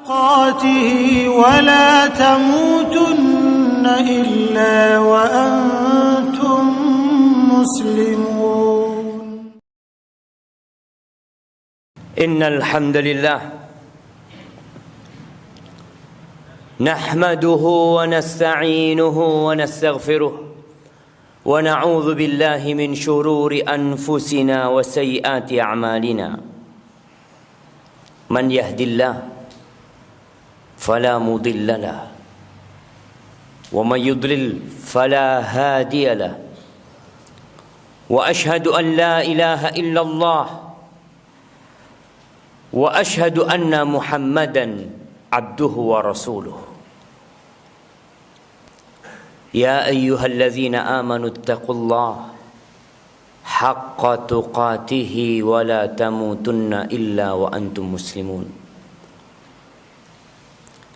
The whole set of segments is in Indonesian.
تقاته ولا تموتن إلا وأنتم مسلمون. إن الحمد لله نحمده ونستعينه ونستغفره ونعوذ بالله من شرور أنفسنا وسيئات أعمالنا. من يهد الله فلا مضل له ومن يضلل فلا هادي له وأشهد أن لا إله إلا الله وأشهد أن محمدا عبده ورسوله. يا أيها الذين آمنوا اتقوا الله حق تقاته ولا تموتن إلا وأنتم مسلمون.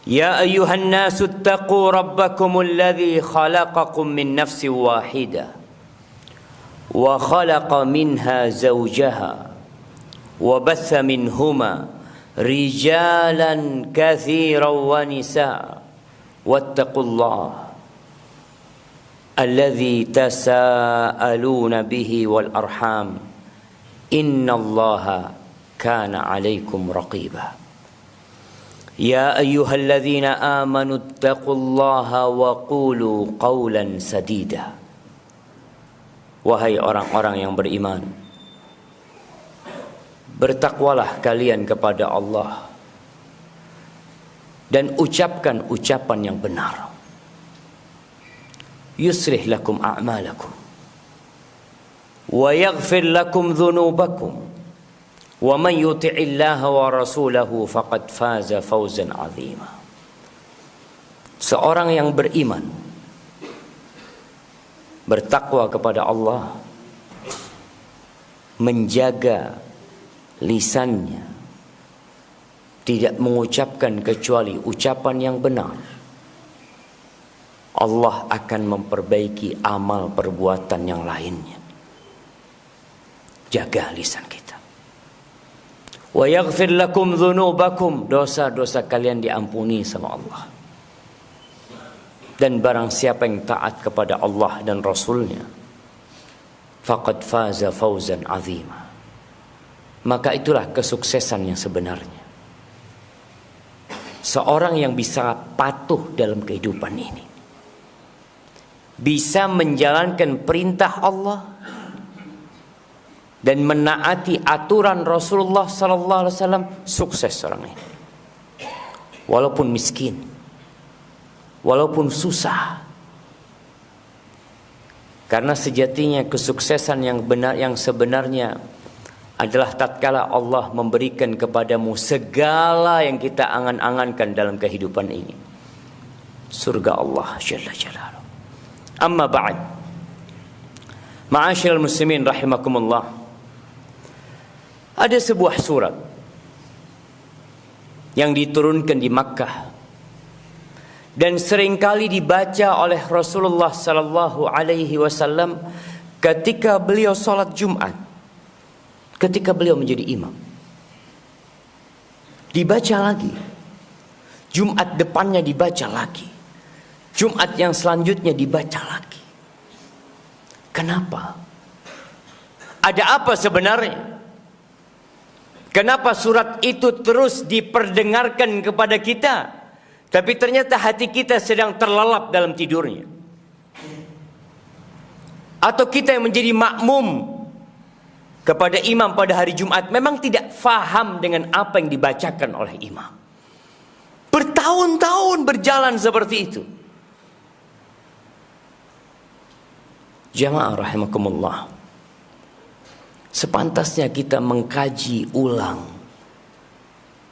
يا أيها الناس اتقوا ربكم الذي خلقكم من نفس واحدة وخلق منها زوجها وبث منهما رجالا كثيرا ونساء واتقوا الله الذي تساءلون به والأرحام إن الله كان عليكم رقيبا. يا أيها الذين آمنوا اتقوا الله وقولوا قولا سديدا. Wahai orang-orang yang beriman, bertakwalah kalian kepada Allah dan ucapkan ucapan yang benar. Yuslih lakum a'malakum wa yaghfir lakum dhunubakum wa man yuti'illaha wa rasulahu faqad faza fawzan 'azima. Seorang yang beriman bertakwa kepada Allah, menjaga lisannya, tidak mengucapkan kecuali ucapan yang benar, Allah akan memperbaiki amal perbuatan yang lainnya. Jaga lisan kita. Wa yaghfir lakum dhunubakum, dosa-dosa kalian diampuni sama Allah. Dan barang siapa yang taat kepada Allah dan Rasulnya, faqad faza fawzan 'azima. Maka itulah kesuksesan yang sebenarnya. Seorang yang bisa patuh dalam kehidupan ini, bisa menjalankan perintah Allah dan menaati aturan Rasulullah sallallahu alaihi wasallam, sukses orang ini. Walaupun miskin, walaupun susah. Karena sejatinya kesuksesan yang benar, yang sebenarnya adalah tatkala Allah memberikan kepadamu segala yang kita angan-angankan dalam kehidupan ini. Surga Allah Jalla Jalaluhu. Amma ba'd. Ma'asyiral muslimin rahimakumullah. Ada sebuah surat yang diturunkan di Makkah dan seringkali dibaca oleh Rasulullah sallallahu alaihi wasallam ketika beliau salat Jumat, ketika beliau menjadi imam. Dibaca lagi. Jumat depannya dibaca lagi. Jumat yang selanjutnya dibaca lagi. Kenapa? Ada apa sebenarnya? Kenapa surat itu terus diperdengarkan kepada kita, tapi ternyata hati kita sedang terlelap dalam tidurnya? Atau kita yang menjadi makmum kepada imam pada hari Jumat memang tidak faham dengan apa yang dibacakan oleh imam. Bertahun-tahun berjalan seperti itu. Jamaah rahimakumullah, sepantasnya kita mengkaji ulang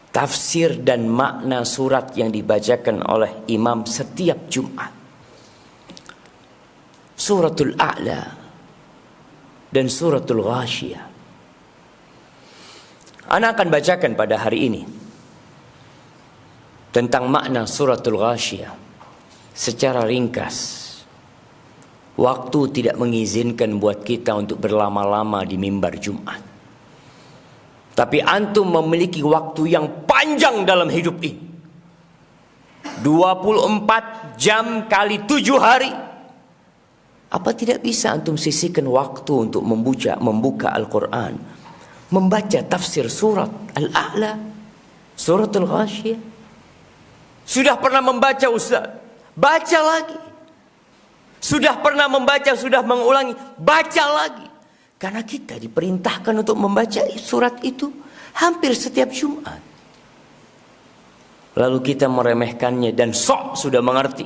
tafsir dan makna surat yang dibacakan oleh imam setiap Jumat. Suratul A'la dan suratul Ghashiyah. Ana akan bacakan pada hari ini tentang makna suratul Ghashiyah secara ringkas. Waktu tidak mengizinkan buat kita untuk berlama-lama di mimbar Jumat. Tapi antum memiliki waktu yang panjang dalam hidup ini. 24 jam kali 7 hari. Apa tidak bisa antum sisihkan waktu untuk membuka Al-Quran, membaca tafsir surat Al-A'la, surat Al-Ghasyiyah? Sudah pernah membaca Ustaz? Baca lagi. Sudah pernah membaca, sudah mengulangi, baca lagi. Karena kita diperintahkan untuk membaca surat itu hampir setiap Jumat. Lalu kita meremehkannya dan sok sudah mengerti.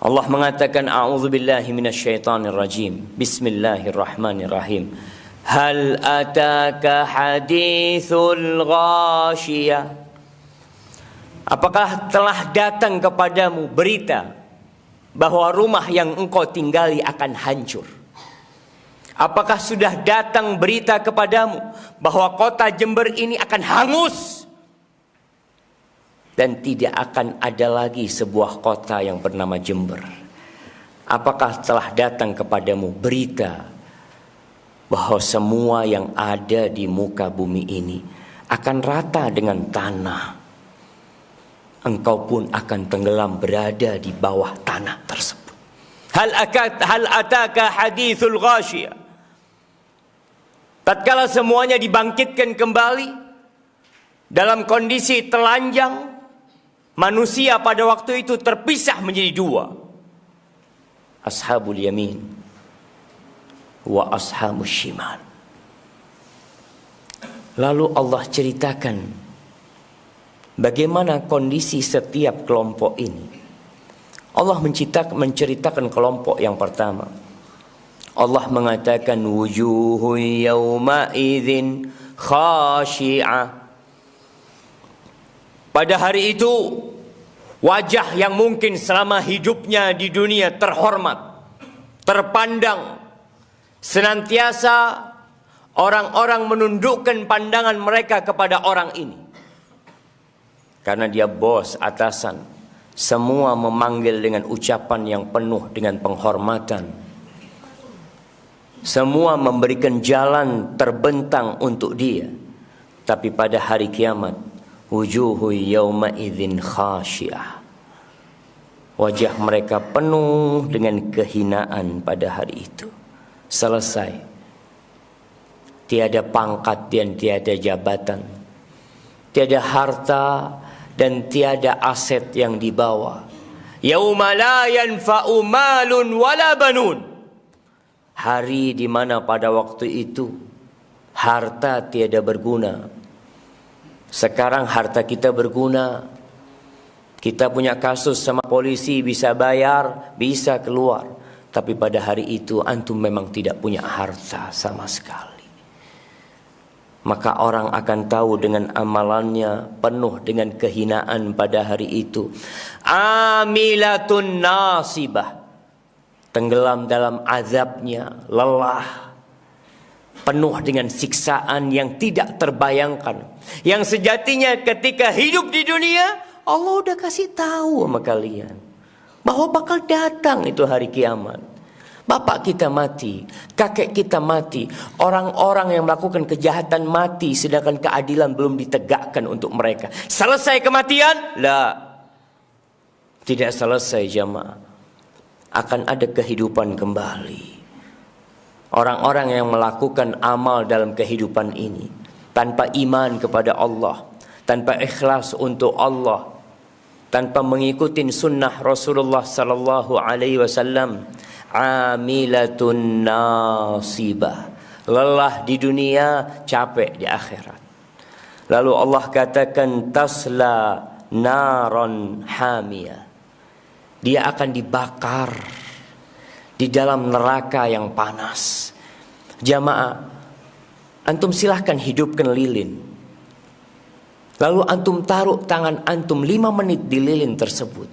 Allah mengatakan, a'udzubillahi minasyaitonirrajim. Bismillahirrahmanirrahim. Hal ataka hadithul ghasyiyah? Apakah telah datang kepadamu berita bahwa rumah yang engkau tinggali akan hancur? Apakah sudah datang berita kepadamu bahwa kota Jember ini akan hangus dan tidak akan ada lagi sebuah kota yang bernama Jember? Apakah telah datang kepadamu berita bahwa semua yang ada di muka bumi ini akan rata dengan tanah? Engkau pun akan tenggelam berada di bawah tanah tersebut. Hal ataka hadithul ghasyiyah? Tatkala semuanya dibangkitkan kembali dalam kondisi telanjang, manusia pada waktu itu terpisah menjadi dua. Ashabul yamin wa ashabus shimal. Lalu Allah ceritakan bagaimana kondisi setiap kelompok ini. Allah menceritakan kelompok yang pertama. Allah mengatakan wujuhu yawma idzin khashi'ah. Pada hari itu wajah yang mungkin selama hidupnya di dunia terhormat, terpandang, senantiasa orang-orang menundukkan pandangan mereka kepada orang ini. Karena dia bos, atasan, semua memanggil dengan ucapan yang penuh dengan penghormatan. Semua memberikan jalan terbentang untuk dia. Tapi pada hari kiamat, wujuhu yawma idzin khasyiah. Wajah mereka penuh dengan kehinaan pada hari itu. Selesai. Tiada pangkat dan tiada jabatan. Tiada harta dan tiada aset yang dibawa. Yauma la yanfa'u malun wala banun. Hari di mana pada waktu itu harta tiada berguna. Sekarang harta kita berguna. Kita punya kasus sama polisi, bisa bayar, bisa keluar. Tapi pada hari itu antum memang tidak punya harta sama sekali. Maka orang akan tahu dengan amalannya penuh dengan kehinaan pada hari itu. Amilatun nasibah. Tenggelam dalam azabnya, lelah, penuh dengan siksaan yang tidak terbayangkan. Yang sejatinya ketika hidup di dunia, Allah udah kasih tahu sama kalian bahwa bakal datang itu hari kiamat. Bapak kita mati, kakek kita mati, orang-orang yang melakukan kejahatan mati, sedangkan keadilan belum ditegakkan untuk mereka. Selesai kematian? La, tidak selesai jamaah. Akan ada kehidupan kembali. Orang-orang yang melakukan amal dalam kehidupan ini tanpa iman kepada Allah, tanpa ikhlas untuk Allah, tanpa mengikuti sunnah Rasulullah sallallahu alaihi wasallam, amilatun nasibah. Lelah di dunia, capek di akhirat. Lalu Allah katakan tasla naron hamiyah. Dia akan dibakar di dalam neraka yang panas. Jamaah, antum silahkan hidupkan lilin. Lalu antum taruh tangan antum 5 menit di lilin tersebut.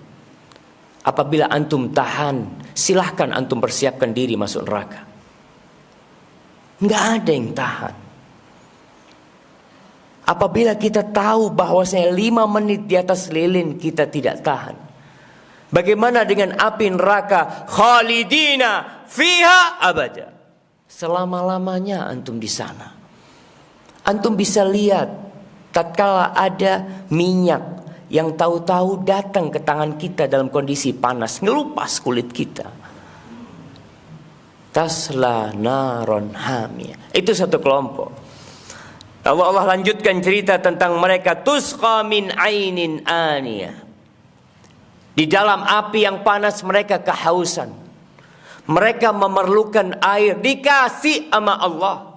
Apabila antum tahan, silahkan antum persiapkan diri masuk neraka. Nggak ada yang tahan. Apabila kita tahu bahwasanya 5 menit di atas lilin kita tidak tahan. Bagaimana dengan api neraka? Khalidina fiha abada. Selama-lamanya antum di sana. Antum bisa lihat tatkala ada minyak yang tahu-tahu datang ke tangan kita dalam kondisi panas, ngelupas kulit kita. Tasla naron hamiyah. Itu satu kelompok. Allah lanjutkan cerita tentang mereka, tusqa min ainin aniyah. Di dalam api yang panas mereka kehausan. Mereka memerlukan air, dikasih sama Allah.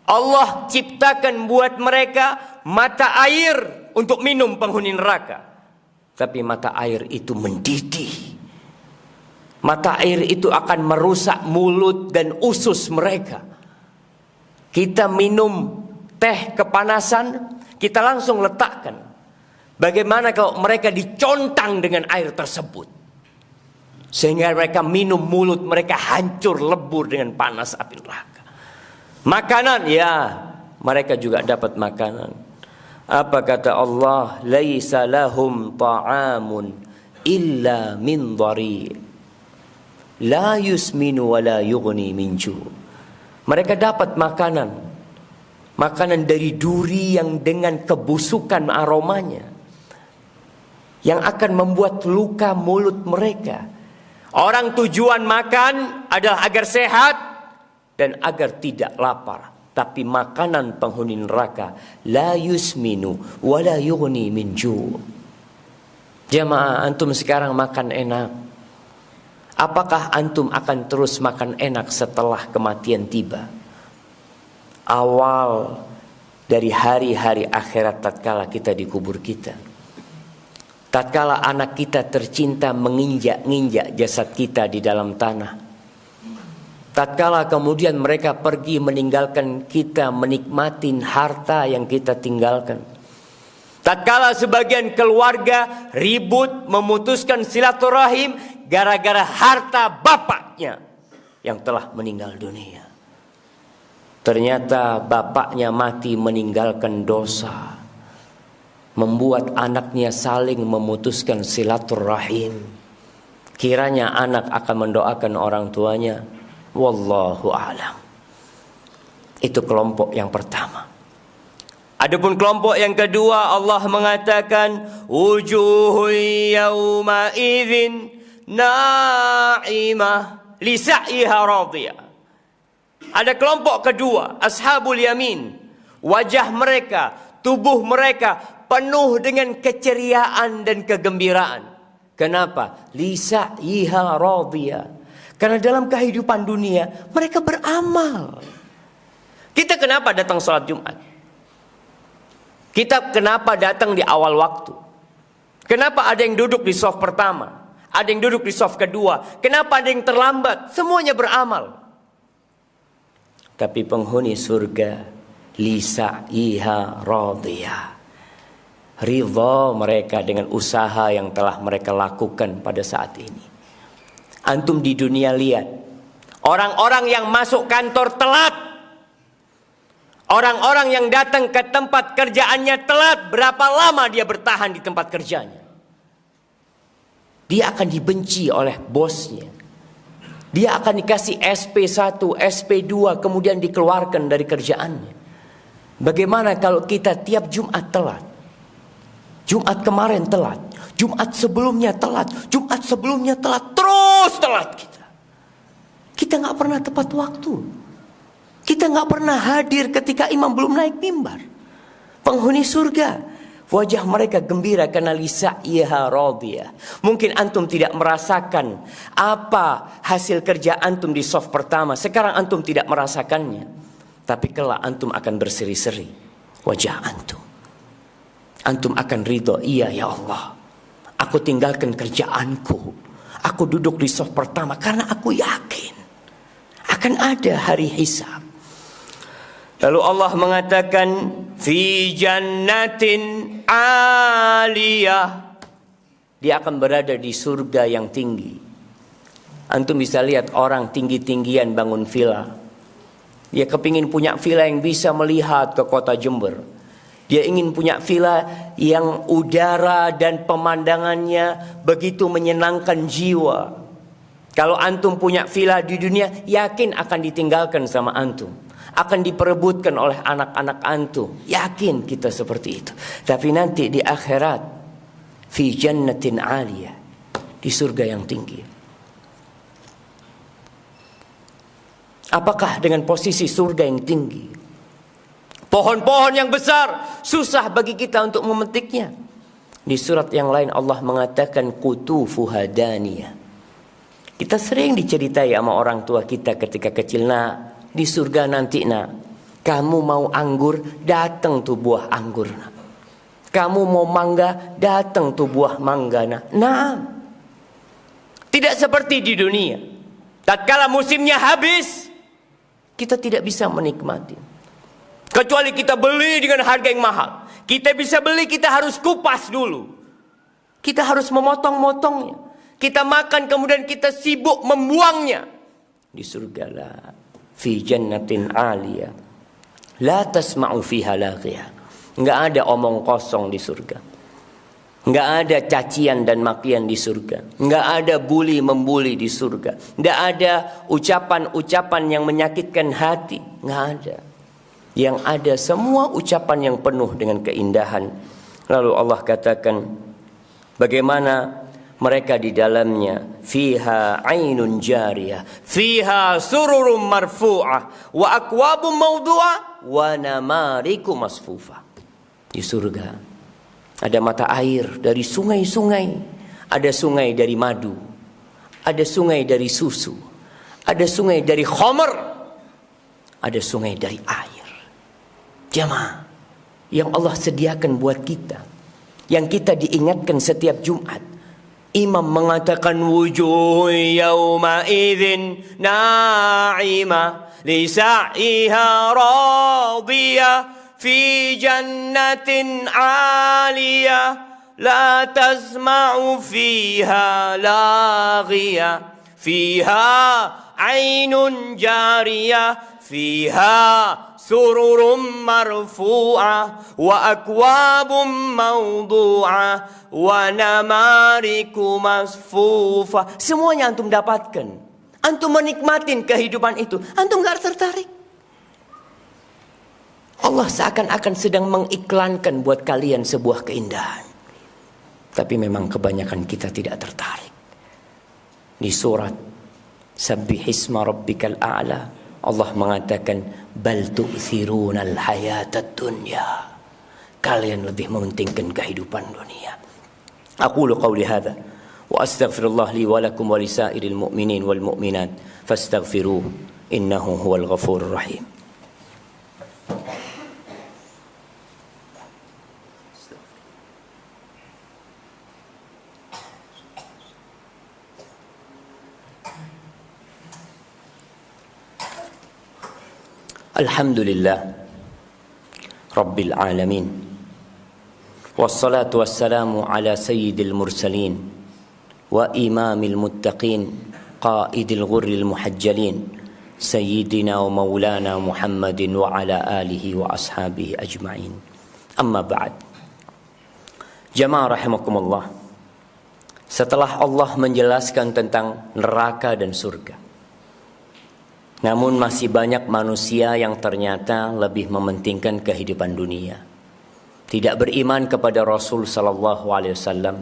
Allah ciptakan buat mereka mata air untuk minum penghuni neraka. Tapi mata air itu mendidih. Mata air itu akan merusak mulut dan usus mereka. Kita minum teh kepanasan, kita langsung letakkan. Bagaimana kalau mereka dicontang dengan air tersebut? Sehingga mereka minum, mulut mereka hancur lebur dengan panas api neraka. Makanan, ya, mereka juga dapat makanan. Apa kata Allah? Laisa lahum ta'amun illa min dhari' la yusminu wa la yughni min ju'. Mereka dapat makanan. Makanan dari duri yang dengan kebusukan aromanya, yang akan membuat luka mulut mereka. Orang tujuan makan adalah agar sehat dan agar tidak lapar. Tapi makanan penghuni neraka, la yusminu wa la yughni min ju'. Jamaah, antum sekarang makan enak. Apakah antum akan terus makan enak setelah kematian tiba? Awal dari hari-hari akhirat tatkala kita dikubur kita. Tatkala anak kita tercinta menginjak-injak jasad kita di dalam tanah. Tatkala kemudian mereka pergi meninggalkan kita, menikmati harta yang kita tinggalkan. Tatkala sebagian keluarga ribut memutuskan silaturahim gara-gara harta bapaknya yang telah meninggal dunia. Ternyata bapaknya mati meninggalkan dosa, membuat anaknya saling memutuskan silaturahim. Kiranya anak akan mendoakan orang tuanya. Wallahu a'lam. Itu kelompok yang pertama. Adapun kelompok yang kedua, Allah mengatakan wujuhun yawma idzin na'imah li sa'iha radiyah. Ada kelompok kedua, ashabul yamin. Wajah mereka, tubuh mereka penuh dengan keceriaan dan kegembiraan. Kenapa? Li sa'iha radiyah. Karena dalam kehidupan dunia mereka beramal. Kita kenapa datang sholat Jumat? Kita kenapa datang di awal waktu? Kenapa ada yang duduk di shaf pertama? Ada yang duduk di shaf kedua? Kenapa ada yang terlambat? Semuanya beramal. Tapi penghuni surga, lisa'iha radiyah. Ridha mereka dengan usaha yang telah mereka lakukan pada saat ini. Antum di dunia lihat orang-orang yang masuk kantor telat, orang-orang yang datang ke tempat kerjaannya telat, berapa lama dia bertahan di tempat kerjanya? Dia akan dibenci oleh bosnya. Dia akan dikasih SP1, SP2, kemudian dikeluarkan dari kerjaannya. Bagaimana kalau kita tiap Jumat telat? Jumat kemarin telat, Jumat sebelumnya telat, Jumat sebelumnya telat, terus telat kita. Kita nggak pernah tepat waktu. Kita nggak pernah hadir ketika imam belum naik mimbar. Penghuni surga, wajah mereka gembira karena lisa'iha radiyah. Mungkin antum tidak merasakan apa hasil kerja antum di shaf pertama. Sekarang antum tidak merasakannya. Tapi kelak antum akan berseri-seri wajah antum. Antum akan ridho, iya ya Allah, aku tinggalkan kerjaanku, aku duduk di shaf pertama karena aku yakin akan ada hari hisab. Lalu Allah mengatakan fi jannatin aliyah, dia akan berada di surga yang tinggi. Antum bisa lihat orang tinggi-tinggian bangun villa. Dia kepingin punya villa yang bisa melihat ke kota Jember. Dia ingin punya villa yang udara dan pemandangannya begitu menyenangkan jiwa. Kalau antum punya villa di dunia, yakin akan ditinggalkan sama antum, akan diperebutkan oleh anak-anak antum. Yakin kita seperti itu. Tapi nanti di akhirat, fi jannatin 'aliyah, di surga yang tinggi. Apakah dengan posisi surga yang tinggi, pohon-pohon yang besar, susah bagi kita untuk memetiknya? Di surat yang lain Allah mengatakan qutufuha daniyah. Kita sering diceritai sama orang tua kita ketika kecil, nak, di surga nanti nak, kamu mau anggur, datang tuh buah anggur nak. Kamu mau mangga, datang tuh buah mangga nak. Nah, tidak seperti di dunia. Tatkala musimnya habis, kita tidak bisa menikmati. Kecuali kita beli dengan harga yang mahal. Kita bisa beli, kita harus kupas dulu. Kita harus memotong-motongnya. Kita makan kemudian kita sibuk membuangnya. Di surga la fi jannatin 'aliyah la tasma'u fiha laghiyah. Enggak ada omong kosong di surga. Enggak ada cacian dan makian di surga. Enggak ada bully membuli di surga. Enggak ada ucapan-ucapan yang menyakitkan hati. Enggak ada. Yang ada semua ucapan yang penuh dengan keindahan. Lalu Allah katakan bagaimana mereka di dalamnya, fiha ainun jariyah, fiha sururum marfu'ah, wa akwabum mawdu'ah, wa namariku masfufa. Di surga ada mata air dari sungai-sungai, ada sungai dari madu, ada sungai dari susu, ada sungai dari khamr, ada sungai dari air. Jamaah yang Allah sediakan buat kita, yang kita diingatkan setiap Jumat. Imam mengatakan wujuh yawma idzin na'imah li sa'iha radiyah fi jannatin 'aliyah la tasma'u fiha laghiyah fiha 'ainun jariyah fiha sururum marfu'ah wa akwabum mawdu'ah wa namariku masfufa. Semuanya antum dapatkan. Antum menikmatin kehidupan itu. Antum gak tertarik. Allah seakan-akan sedang mengiklankan buat kalian sebuah keindahan. Tapi memang kebanyakan kita tidak tertarik. Di surat Sabbihisma rabbikal a'la, Allah mengatakan bal tu'thirunal hayatad dunya. Kalian lebih mementingkan kehidupan dunia. Aqulu qawli hadha wa astaghfirullah li wa lakum wa lisairil mu'minin wal mu'minat fastaghfiruhu innahu huwal ghafurur rahim. Alhamdulillah Rabbil alamin, wassalatu wassalamu ala sayyidil mursalin wa imamil muttaqin qaidil ghurril muhajjalin sayyidina wa maulana Muhammadin wa ala alihi wa ashabihi ajma'in. Amma ba'd. Jamaah rahimakumullah, setelah Allah menjelaskan tentang neraka dan surga, namun masih banyak manusia yang ternyata lebih mementingkan kehidupan dunia. Tidak beriman kepada Rasul sallallahu alaihi wasallam.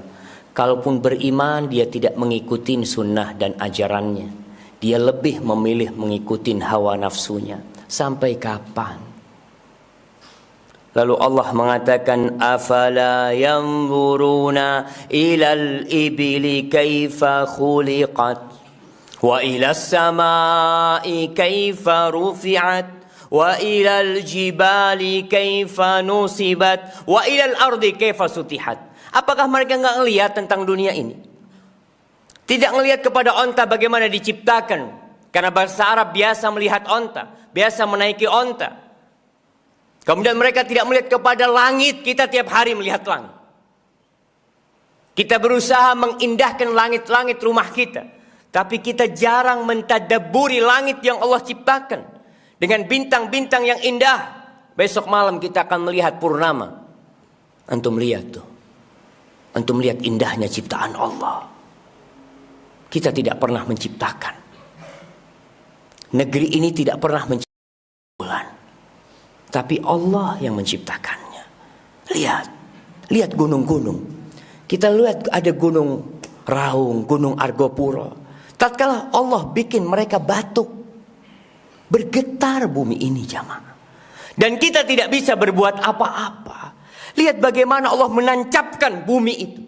Kalaupun beriman, dia tidak mengikuti sunnah dan ajarannya. Dia lebih memilih mengikuti hawa nafsunya. Sampai kapan? Lalu Allah mengatakan afala yanzuruna ilal ibli kaifa khuliqat wa ilas samai kaifa rufi'at wa ilal jibali kaifa nusibat wa ilal ardi kaifa sutihat. Apakah mereka enggak ngelihat tentang dunia ini? Tidak ngelihat kepada onta bagaimana diciptakan. Karena bahasa Arab biasa melihat onta, biasa menaiki onta. Kemudian mereka tidak melihat kepada langit. Kita tiap hari melihat langit. Kita berusaha mengindahkan langit-langit rumah kita. Tapi kita jarang mentadabburi langit yang Allah ciptakan. Dengan bintang-bintang yang indah. Besok malam kita akan melihat purnama. Antum lihat tuh. Antum lihat indahnya ciptaan Allah. Kita tidak pernah menciptakan. Negeri ini tidak pernah menciptakan bulan. Tapi Allah yang menciptakannya. Lihat gunung-gunung. Kita lihat ada gunung Raung, gunung Argopuro. Tatkala Allah bikin mereka batuk, bergetar bumi ini jamaah. Dan kita tidak bisa berbuat apa-apa. Lihat bagaimana Allah menancapkan bumi itu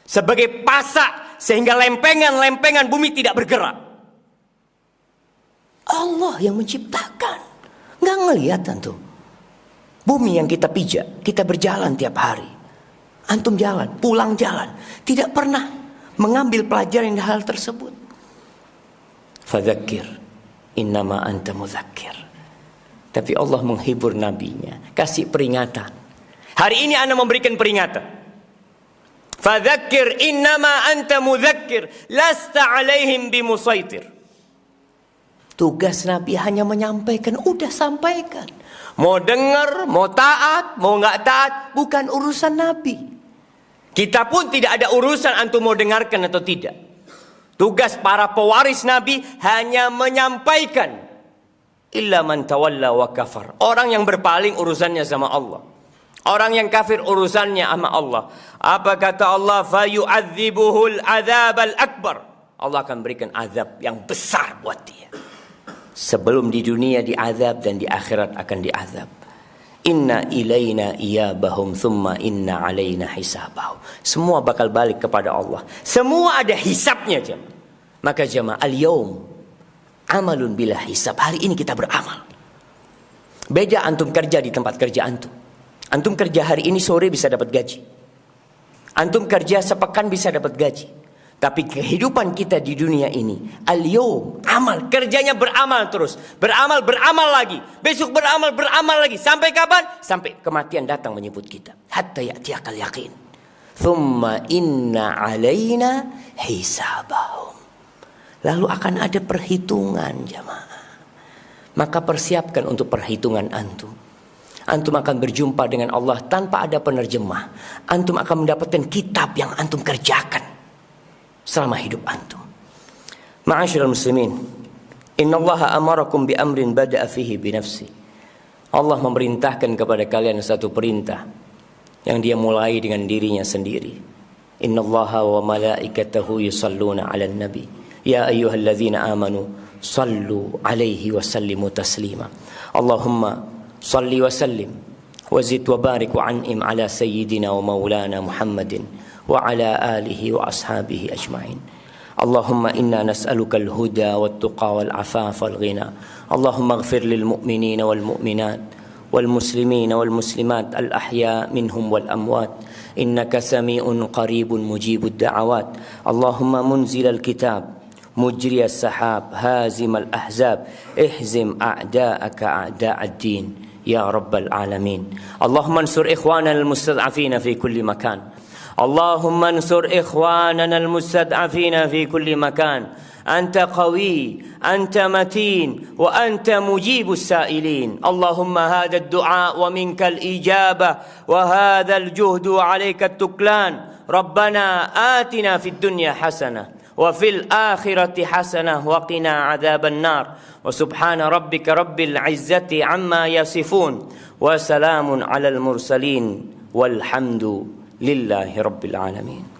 sebagai pasak, sehingga lempengan-lempengan bumi tidak bergerak. Allah yang menciptakan. Nggak ngelihat antum. Bumi yang kita pijak, kita berjalan tiap hari. Antum jalan, pulang jalan. Tidak pernah mengambil pelajaran dari hal tersebut. Fadzakir, innama anta mudzakir. Tapi Allah menghibur nabinya, kasih peringatan. Hari ini Anda memberikan peringatan. Fadzakir, innama anta mudzakir, lasta alaihim bimusaitir. Tugas Nabi hanya menyampaikan, udah sampaikan. Mau dengar, mau taat, mau nggak taat, bukan urusan Nabi. Kita pun tidak ada urusan antum mau dengarkan atau tidak. Tugas para pewaris Nabi hanya menyampaikan. Illa man tawalla wa kafar. Orang yang berpaling urusannya sama Allah. Orang yang kafir urusannya sama Allah. Apa kata Allah? Fayu'adzibuhul adzabal akbar. Allah akan berikan azab yang besar buat dia. Sebelum di dunia diazab dan di akhirat akan diazab. Inna ilaina iyabahum thumma inna alaina hisabahum. Semua bakal balik kepada Allah. Semua ada hisabnya jemaah. Maka jemaah al-yawm amalun bila hisab. Hari ini kita beramal. Beda antum kerja di tempat kerja antum. Antum kerja hari ini sore bisa dapat gaji. Antum kerja sepekan bisa dapat gaji. Tapi kehidupan kita di dunia ini al-yawm amal, kerjanya beramal terus, beramal lagi, besok beramal lagi, sampai kapan? Sampai kematian datang menyebut kita. Hatta ya'tiyakal yaqin. Thumma inna alaina hisabahum. Lalu akan ada perhitungan jamaah. Maka persiapkan untuk perhitungan antum. Antum akan berjumpa dengan Allah tanpa ada penerjemah. Antum akan mendapatkan kitab yang antum kerjakan selama hidup antum. Ma'asyiral muslimin, innallaha amarakum bi amrin bada'a fihi bi nafsi. Allah memerintahkan kepada kalian satu perintah yang dia mulai dengan dirinya sendiri. Innallaha wa malaikatahu yusalluna 'alan nabi. Ya ayyuhalladzina amanu sallu 'alaihi wa sallimu taslima. Allahumma salli wa sallim wa zid wa barik wa an'im 'ala sayyidina wa maulana Muhammadin وعلى آله وأصحابه أجمعين. اللهم إنا نسألك الهدى والتقى والعفاف والغنى. اللهم اغفر للمؤمنين والمؤمنات والمسلمين والمسلمات الأحياء منهم والأموات إنك سميع قريب مجيب الدعوات. اللهم منزل الكتاب مجري السحاب هازم الأحزاب اهزم أعداءك أعداء الدين يا رب العالمين. اللهم انصر إخواننا المستضعفين في كل مكان. اللهم انصر إخواننا المستضعفين في كل مكان. أنت قوي، أنت متين، وأنت مجيب السائلين. اللهم هذا الدعاء ومنك الإجابة، وهذا الجهد وعليك التكلان. ربنا آتنا في الدنيا حسنة وفي الآخرة حسنة وقنا عذاب النار. وسبحان ربك رب العزة عما يصفون وسلام على المرسلين والحمد لله رب العالمين.